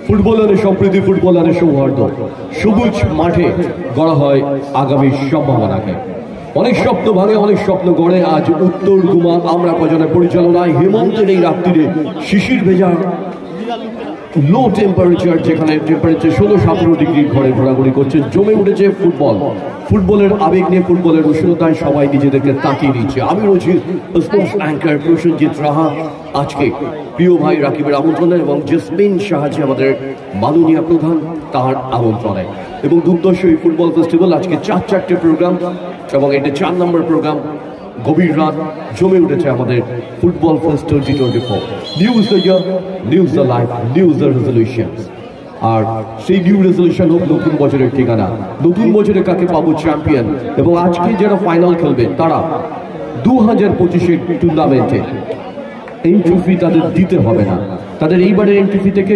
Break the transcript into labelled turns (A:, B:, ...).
A: ফুটবলারের সম্প্রীতি, ফুটবলারের সৌহার্দ্য, সবুজ মাঠে গড়া হয় আগামী সম্ভাবনাকে। অনেক স্বপ্ন ভাঙে, অনেক স্বপ্ন গড়ে। আজ উত্তর গুমা আমরা কজনের পরিচালনায় হেমন্তের এই রাত্রিরে শিশির ভেজা লো টেম্পারেচার, যেখানে টেম্পারেচার 16-17 ডিগ্রি ঘরে ঘোরাঘুরি করছে, জমে উঠেছে ফুটবল। ফুটবলের আবেগ নিয়ে, ফুটবলের উষ্ণতায় সবাই নিজেদেরকে তাকিয়ে নিচ্ছে। আমি রয়েছি স্পোর্টস অ্যাঙ্কার প্রসেনজিৎ রাহা। আজকে প্রিয় ভাই রাকিবের আমন্ত্রণে এবং জেসমিন সাহায্যে আমাদের মাননীয় প্রধান, তার আমন্ত্রণে এবং দুর্দর্শ এই ফুটবল ফেস্টিভ্যাল আজকে 4-4টে প্রোগ্রাম এবং এটা 4 নম্বর প্রোগ্রাম। গভীর রাত, জমে উঠেছে আমাদের football fest 2024। News the year, news the life, news the resolution. আর সেই নিউ রেজলিউশন হোক নতুন বছরের ঠিকানা। নতুন বছরে কাকে পাবো? চ্যাম্পিয়ন। এবং আজকে যারা ফাইনাল খেলবে তারা 2025-এর টুর্নামেন্টে এই ট্রফি তাদের দিতে হবে না, তাদের এইবারের এন্ট্রি থেকে